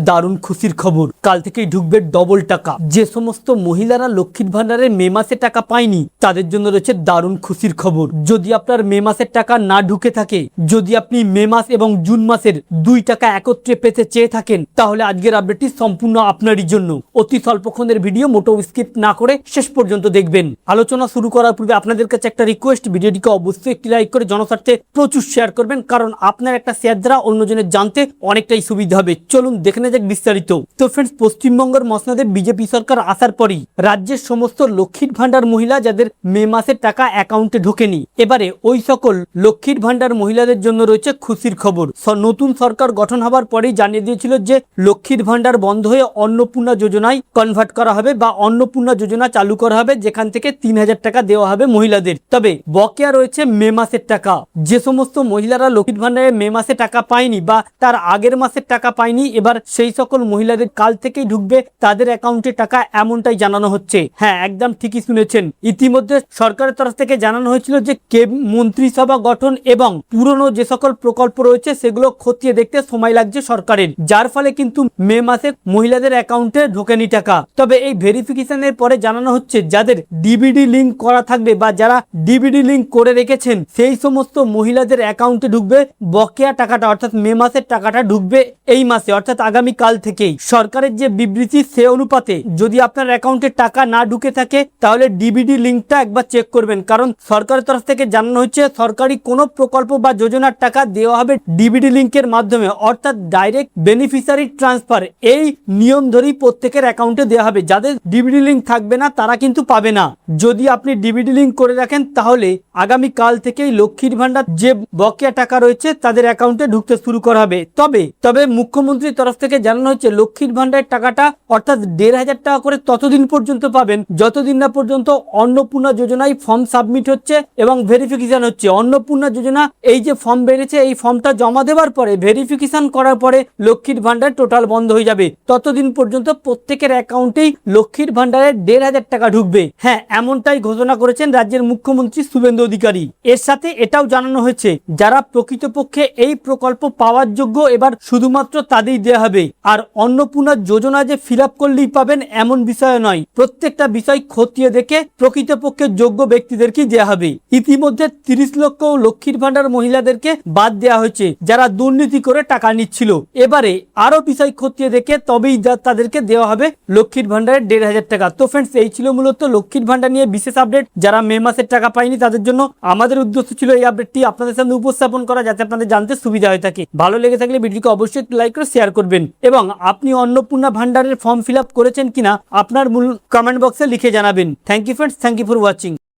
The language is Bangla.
দারুণ খুশির খবর, কাল থেকেই ঢুকবে ডবল টাকা। যে সমস্ত মহিলারা লক্ষ্মীর ভান্ডারে মে মাসে টাকা পায়নি তাদের জন্য রয়েছে দারুণ খুশির খবর। যদি আপনার মে মাসের টাকা না ঢুকে থাকে, যদি আপনি মে মাস এবং জুন মাসের 2 টাকা একত্রে পেতে চেয়ে থাকেন, তাহলে আজকের আপডেটটি সম্পূর্ণ আপনারই জন্য। অতি স্বল্পক্ষণের ভিডিও, মোটেও স্কিপ না করে শেষ পর্যন্ত দেখবেন। আলোচনা শুরু করার পূর্বে আপনাদের কাছে একটা রিকোয়েস্ট, ভিডিওটিকে অবশ্যই একটি লাইক করে জনস্বার্থে প্রচুর শেয়ার করবেন, কারণ আপনার একটা শেয়ার দ্বারা অন্যজনের জানতে অনেকটাই সুবিধা হবে। চলুন দেখে নেওয়া যাক বিস্তারিত। তো ফ্রেন্ডস, পশ্চিমবঙ্গের মসনদে বিজেপি সরকার আসার পরই রাজ্যের সমস্ত লক্ষ্মীর ভান্ডার মহিলা যাদের মে মাসের টাকা অ্যাকাউন্টে ঢোকেনি, এবারে ওই সকল লক্ষ্মীর ভান্ডার মহিলাদের জন্য রয়েছে খুশির খবর। নতুন সরকার গঠন হবার পরেই জানিয়ে দিয়েছিল যে লক্ষ্মীর ভান্ডার বন্ধ হয়ে অন্নপূর্ণা যোজনায় কনভার্ট করা হবে বা অন্নপূর্ণা যোজনা চালু করা হবে, যেখান থেকে 3000 টাকা দেওয়া হবে মহিলাদের। তবে বকেয়া রয়েছে মে মাসের টাকা। যে সমস্ত মহিলারা লক্ষ্মীর ভান্ডারে মে মাসে টাকা পায়নি বা তার আগের মাসের টাকা পায়নি, এবার সেই সকল মহিলাদের কাল থেকেই ঢুকবে তাদের অ্যাকাউন্টে টাকা, এমনটাই জানানো হচ্ছে। হ্যাঁ, একদম ঠিকই শুনেছেন। ইতিমধ্যে সরকারের তরফ থেকে জানানো হয়েছিল যে মন্ত্রিসভা গঠন এবং পুরনো যে সকল প্রকল্প রয়েছে সেগুলো খতিয়ে দেখতে সময় লাগছে সরকারের, যার ফলে কিন্তু মে মাসে মহিলাদের অ্যাকাউন্টে ঢোকেনি টাকা। তবে এই ভেরিফিকেশনের পরে জানানো হচ্ছে যাদের ডিবিডি লিঙ্ক করা থাকবে বা যারা ডিবিডি লিঙ্ক করে রেখেছেন সেই সমস্ত মহিলাদের অ্যাকাউন্টে ঢুকবে বকেয়া টাকাটা, অর্থাৎ মে মাসের টাকাটা ঢুকবে এই মাসে, অর্থাৎ আগামী কাল থেকেই। সরকারের যে বিবৃতি সে অনুপাতে যদি আপনার অ্যাকাউন্টে টাকা না ঢুকে থাকে তাহলে ডিবিডি লিঙ্কটা একবার চেক করবেন, কারণ সরকারের তরফ থেকে জানানো হচ্ছে সরকারি কোনো প্রকল্প বা যোজনার টাকা দেওয়া হবে ডিবিডি লিঙ্কের মাধ্যমে, অর্থাৎ ডাইরেক্ট বেনিফিশিয়ারি ট্রান্সফার। এই নিয়ম ধরেই প্রত্যেকের অ্যাকাউন্টে দেওয়া হবে। যাদের ডিবিডি লিঙ্ক থাকবে না তারা কিন্তু পাবে না। যদি আপনি ডিবিডি লিঙ্ক করে রাখেন তাহলে আগামী কাল থেকেই লক্ষ্মীর ভান্ডার যে বকেয়া টাকা রয়েছে তাদের অ্যাকাউন্টে ঢুকতে শুরু করা হবে। তবে মুখ্যমন্ত্রীর তরফ থেকে জানানো হচ্ছে লক্ষ্মীর ভান্ডারের টাকাটা অর্থাৎ 1500 টাকা করে ততদিন পর্যন্ত পাবেন যতদিন না পর্যন্ত অন্নপূর্ণা যোজনায় ফর্ম সাবমিট হচ্ছে এবং ভেরিফিকেশন হচ্ছে। অন্নপূর্ণা যোজনা এই যে ফর্ম বেরিয়েছে, এই ফর্মটা জমা দেওয়ার পরে ভেরিফিকেশন করার পরে লক্ষ্মীর ভান্ডার টোটাল বন্ধ হয়ে যাবে। ততদিন পর্যন্ত প্রত্যেকের অ্যাকাউন্টেই লক্ষ্মীর ভান্ডারের 1500 টাকা ঢুকবে। হ্যাঁ, এমনটাই ঘোষণা করেছেন রাজ্যের মুখ্যমন্ত্রী শুভেন্দু অধিকারী। এর সাথে এটাও জানানো হয়েছে যারা প্রকৃতপক্ষে এই প্রকল্প পাওয়ার যোগ্য এবার শুধুমাত্র তাদেরই দেওয়া হবে। আর অন্নপূর্ণা যোজনা যে ফিল আপ করলেই পাবেন এমন বিষয় নয়, প্রত্যেকটা বিষয় খতিয়ে দেখে প্রকৃতপক্ষে যোগ্য ব্যক্তিদেরকে দেওয়া হবে। ইতিমধ্যে 30 লক্ষ লক্ষ্মীর ভান্ডার মহিলাদেরকে বাদ দেওয়া হয়েছে যারা দুর্নীতি করে টাকা নিচ্ছিল। এবারে আরো বিষয় খতিয়ে দেখে তবেই তাদেরকে দেওয়া হবে লক্ষ্মীর ভান্ডারের 1500 টাকা। তো ফ্রেন্ডস, এই ছিল মূলত লক্ষ্মীর ভান্ডার নিয়ে বিশেষ আপডেট। যারা মে মাসের টাকা পায়নি তাদের জন্য আমাদের উদ্দেশ্য ছিল এই আপডেটটি আপনাদের সামনে উপস্থাপন করা, যাতে আপনাদের জানতে সুবিধা হয়ে থাকে। ভালো লেগে থাকলে ভিডিওকে অবশ্যই একটু লাইক করে শেয়ার করবেন এবং আপনি অন্নপূর্ণা ভান্ডারের ফর্ম ফিল আপ করেছেন কিনা আপনার মূল কমেন্ট বক্সে লিখে জানাবেন। Thank you friends, thank you for watching.